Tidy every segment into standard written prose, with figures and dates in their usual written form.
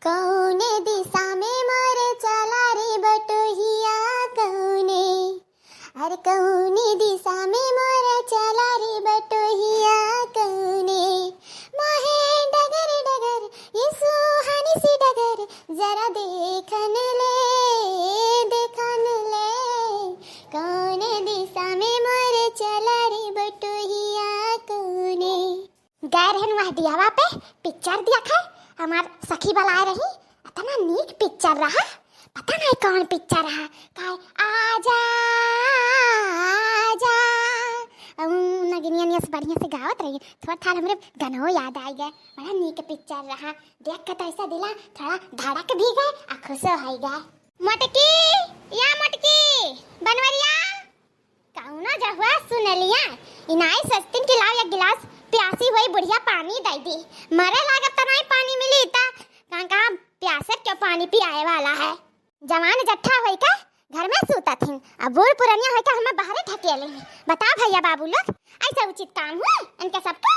कौने दिशा में मोरे चला रे बटोहिया कौने, अरे कौने दिशा में मोरे चला रे बटोहिया कौने, माहे डगर डगर ये सुहानी सी डगर जरा देखन ले कौने दिशा में मोरे चला रे बटोहिया कौने। गए रहन वह दियावा पे पिक्चर देखा हमार सखी बलाए रही, इतना नीक पिक्चर रहा, पता नहीं कौन पिक्चर रहा, काय आजा आजा नगिनिया नियस बढ़िया से गावत रही, थोड़ा था हमरे गानों याद आ गए, बड़ा नीक पिक्चर रहा, देख के तो ऐसा दिला थोड़ा धड़क भी गए और खुश हो गए। मटकी या मटकी बनवरिया कौनो जहुआ सुन लिया इनाई सस्तिन के लाओ एक गिलास, प्यासी हुई बुढ़िया पानी दे दी, मरे लागत तो नहीं पानी मिली ता कहाँ प्यासे क्यों पानी पियाए वाला है। जवान जट्ठा होई का घर में सूता थी, अब बूढ़ पुरनिया होई का हमें बाहर ढकेले हैं। बता भैया बाबू लोग ऐसा उचित काम हुआ इनके सबके?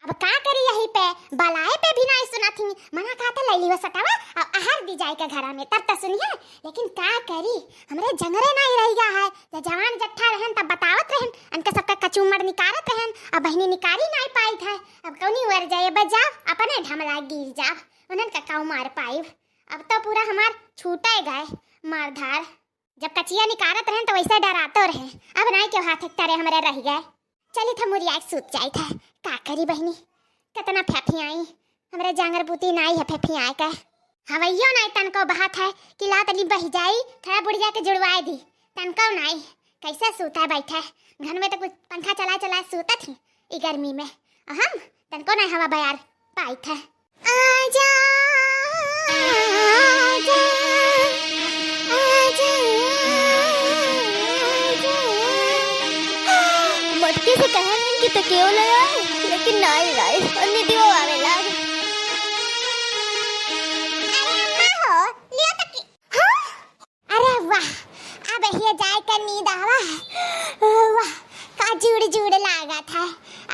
अब का करी यही पे बलाए पे भी नहीं सुना थी, मना कहा था लैली वो सटावा और आहार दी जाए का घर में तब तो सुनिए, लेकिन का करी हमरे जंगरे नहीं रह गया है। जब जवान जट्ठा रहन तब बतावत रहन इनके सबका कचूमर निकारत रहन, अब बहनी निकारी नहीं पाई था, अब कौनी वर जाए बजाव अपने ढमला गिर जाव उन्हन का काऊ मार पाई। अब तो पूरा हमार छूटे गए मारधार, जब कचिया निकारत रहन तो वैसे डराते रहे, अब नहीं क्यों हाथ तरे हमारे रह गए। चली था मुरिया सूत जाई था, का करी बहनी कितना फेफी आई हमारे जांगर बूती नहीं है फेफी आए का, हवैयो नहीं तनको बात है कि ला तनी बह जाई थोड़ा बुढ़िया के जुड़वाए दी, तनको नहीं कैसे सूता बैठा घर में तो कुछ पंखा चला चला सूता थी ई गर्मी में, हम तनको नहीं हवा बयार पाई था। आजा आजा आजा मटके से कहा कि तकियो ले आए लेकिन नहीं लाए और निदियो आवे लाग। अरे अम्मा हो लियो तकी, हाँ अरे वाह अब ये जाए कर नींद आवा, वाह का जुड़ जुड़ लागा था,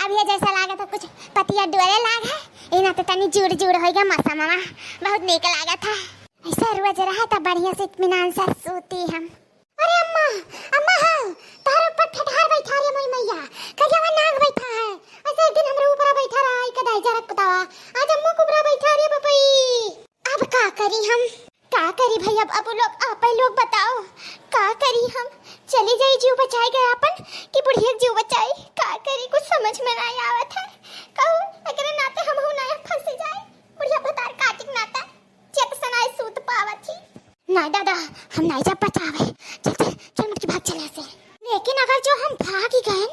अब ये जैसा लागा था कुछ पतिया डोले लागा, इना तो तनी जुड़ जुड़ हो गया मसा मामा, बहुत नीक लागा था, ऐसा रोज रहा था बढ़िया से इत्मीनान से सूती हम। अरे अम्मा अम्मा हाँ तार ऊपर ठठार बैठा रे मोई मैया कहिया वा नाग बैठा है, ऐसे एक दिन हमरे ऊपर बैठा रहा है कदाई जरक बतावा, आज अम्मा कुबरा बैठा रे बपई, अब का करी हम का करी भैया अब लोग आप लोग बताओ का करी हम, चली जाई जीव बचाए गए अपन कि बुढ़िया जीव बचाई, का करी कुछ समझ में नहीं आवत है, कहूं एकरे नाते हम हो ना फंस जाए बुढ़िया भतार काटिक नाता चेत सनाई सूत पावत थी। नहीं दादा हम नहीं जा बचावे, चल मत की भाग चले से, लेकिन अगर जो हम भाग ही गए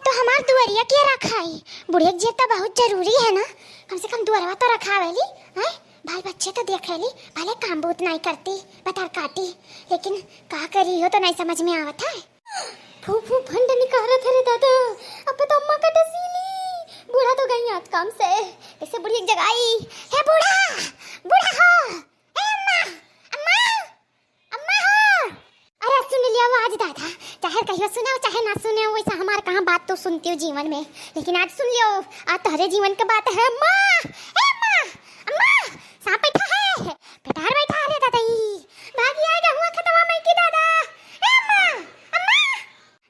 तो हमार दुआरिया के रखाई, बुढ़िया जी तो बहुत जरूरी है ना, कम से कम दुआरवा तो रखावेली हैं, भाई बच्चे तो देख लेली भले काम बहुत नहीं करती बता काटी, लेकिन का करी हो तो नहीं समझ में आवत है। फूफू फंड निकारत है रे दादा, अब तो अम्मा का डसीली बूढ़ा तो गई आज काम से, कैसे बुढ़िया जगाई है बूढ़ा बूढ़ा हो ए अम्मा अम्मा अम्मा हो, अरे सुन लिया आवाज दादा, चाहे कहियो सुने हो चाहे ना सुने हो वैसा हमार कहाँ बात तो सुनती हो जीवन में, लेकिन आज सुन लियो आज तुम्हारे जीवन की बात है। अम्मा ए अम्मा अम्मा सांप बैठा है पिटार बैठा है दादा भागी आएगा हुआ खतवा मैं की दादा ए अम्मा अम्मा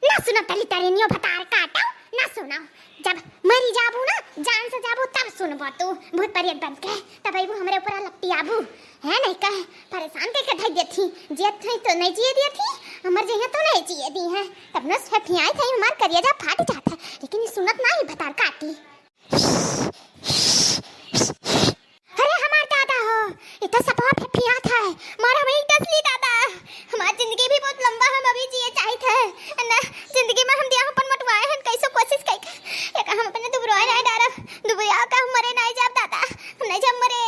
ना सुनो तली तरेनियो भतार काटो ना सुनो, जब मरी जाबू ना जान से जाबू तब सुनबो तू भूत परियत बन के तब आबू हमरे ऊपर लपटी आबू है नहीं कहे परेशान के धै देथी जियत थई तो नहीं जिए दी थी हमर जइया तो नहीं जिए दी है, तब न फटियाई थई हमार करिया फाट जाता लेकिन सुनत नहीं भतार काटी। अरे हमार दादा हो इतना सपा फटिया था मारा में डसली दादा, हमार जिंदगी भी बहुत लंबा हम अभी जिए चाहत है ना, जिंदगी में हम दिया अपन मटवाए हैं कैसे कोशिश कई एक हम अपने दुबरोए नहीं डारब दुबया का हम मरे नहीं जाब दादा, हम नहीं जब मरे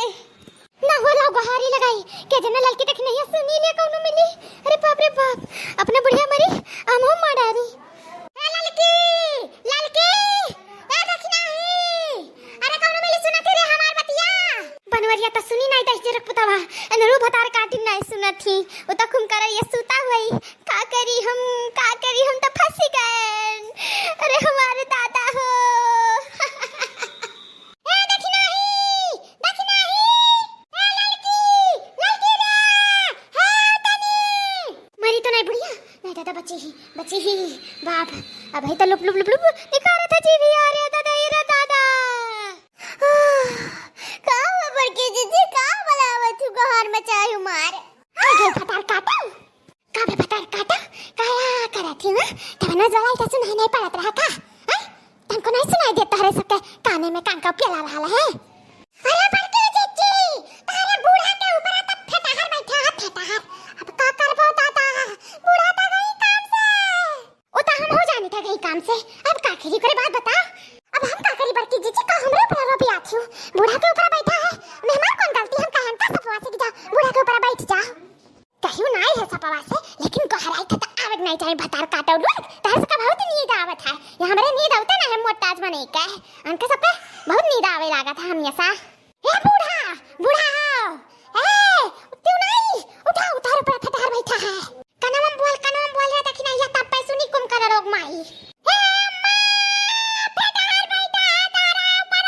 ना हो ला गुहारी लगाई के जना लड़की तक नहीं सुनी ले कौनो मिली, अरे बाप रे बाप अपने बुढ़िया मरी हम हो माडारी ए लड़की लड़की ए देखना ही अरे कौनो मिली सुना तेरे हमार बतिया बनवरिया तो सुनी नहीं दस जरक पतावा अनरू भतार काटी नहीं सुना थी वो तो खुम कर ये सूता हुई का करी हम तो फंस गए, अरे हमारे दादा हो ए देखना ही ए लड़की दादा बची ही बाप। अब है तो लुप लुप लुप लुप दिखा रहा था जीवी आ रहा दादा ये रहा दादा। का बड़के जीजी का बोलावा तू घर मचायू मार। आगे फटार काटा का बे फटार काटा काया करा थी ना तब ना जरा इतना सुनाई नहीं पड़त रहा का हैं तुमको नहीं सुनाई देता रे सबके काने में कान का प्याला रहा है। अरे बड़के जीजी तारे बूढ़ा के ऊपर तब फटाहर बैठा है फटाहर। अब का करबो दादा बूढ़ा तो गई काम से ओ ता हम हो जाने था गई काम से। अब का करी करे बात बताओ अब हम का करी बड़की जीजी का हमरे ऊपर रो भी आछू बूढ़ा के ऊपर बैठा है मेहमान कौन गलती हम कहन का सपवा से जा बूढ़ा के ऊपर बैठ जा कहियो नहीं है सपवा से लेकिन गहराई था आवत नहीं चाहिए भतार काटा उड़ तार से का बहुत नींद आवत है ये हमरे नींद आवता ना हम मोटाज बने का उनके सब पे बहुत नींद आवे लागा था हम ऐसा। ए बूढ़ा बूढ़ा ए तू नहीं उठा उतार ऊपर फटार बैठा है कनम बोल रहा था कि नहीं या तब पे सुनी कुम कर रोग माई। ए अम्मा फटार बैठा है तारा ऊपर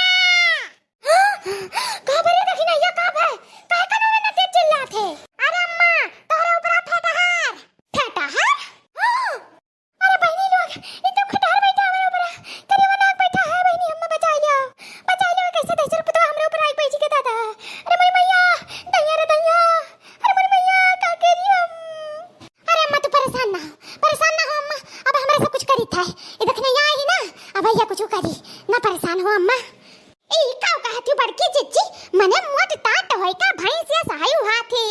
का बरे देखी नहीं या का है काहे कनम में ते चिल्ला थे। अरे अम्मा तारा ऊपर फटार अरे बहनी लोग ये तो फटार बैठा है ऊपर करीब नाक बैठा है बहनी अम्मा बचा लियो कैसे दे रुपए तो हमरे ऊपर आई बैठी के दादा। अरे मेरी मैया दैया रे दैया अरे मेरी मैया का करी हम। अरे अम्मा तू परेशान ना हो अम्मा अब हमरा सब कुछ करी था ये देखने यहाँ ही ना अब भैया कुछ करी ना परेशान हो अम्मा। ए का कहती बड़की चिच्ची मने मोट टाट होई का भैंस या सहायु हाथी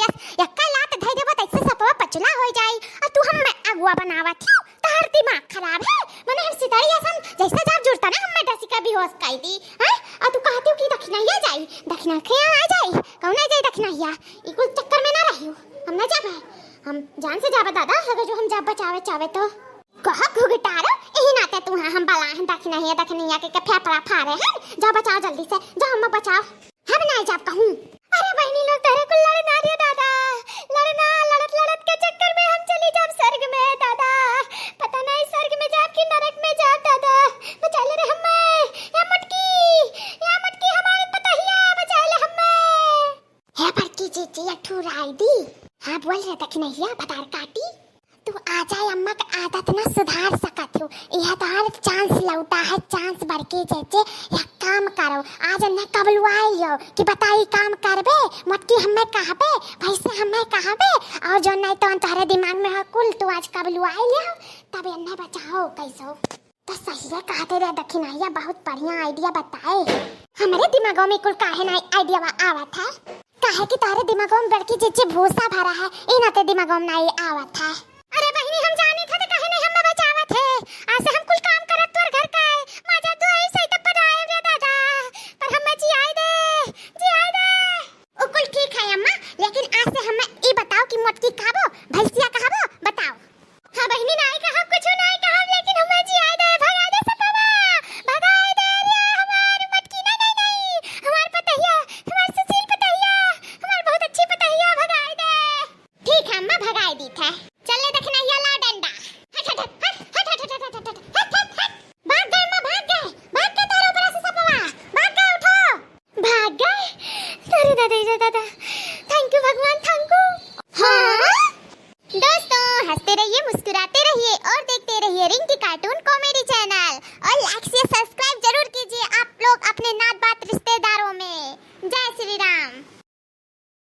यक्का लात धइ देबो त इससे सपवा पचला हो जाई और तू हम अगुआ बनावा थी तार दिमाग खराब है मने हम सितारी आसन जैसा जाब जुड़ता ना हम डसी का बेहोश काई दी हैं आ तू कहती हो कि दक्षिणैया जाई दक्षिणा खेया आ जाई कौन ना जाई दक्षिणैया ई कुल चक्कर में ना रहियो हम ना जाबे हम जान से जाबे दादा अगर जो हम जाब बचावे चावे तो कहा घुघटारो यही नाते तू हम बला हैं दक्षिणैया के फेफड़ा फाड़े हैं जा बचाओ जल्दी से जा हम बचाओ हम ना जाब कहूं। अरे बहनी लोग तेरे को लड़ ना रे दादा लड़ना लड़त के चक्कर में हम चली जाब स्वर्ग में दादा पता नहीं स्वर्ग में जाब कि नरक में जाब दादा बचा ले रे हमें या मटकी हमारे पतहिया बचा ले हमें। हे बड़की जीजी अठुराई दी हां बोल रहे दक्षिणैया बतार काटी तू आ जाए अम्मा का आदत ना सुधार सकत हो यह तार चांस लौटा है चांस बड़के जेजे या काम करो आज ने कबलुआइयो कि बताई काम करबे मटकी हमें कहबे भैसे हमें कहबे और जो नहीं तो तारे दिमाग में है कुल तू आज कबलुआइ लियो तब इन्हें बचाओ कैसो तो सही है कहते रे दक्षिणैया बहुत बढ़िया आइडिया बताए हमारे दिमागों में कुल काहे ना आइडिया आवत है काहे कि तारे दिमागों में बड़की जेजे भूसा भरा है इन आते दिमागों में नहीं आवत है।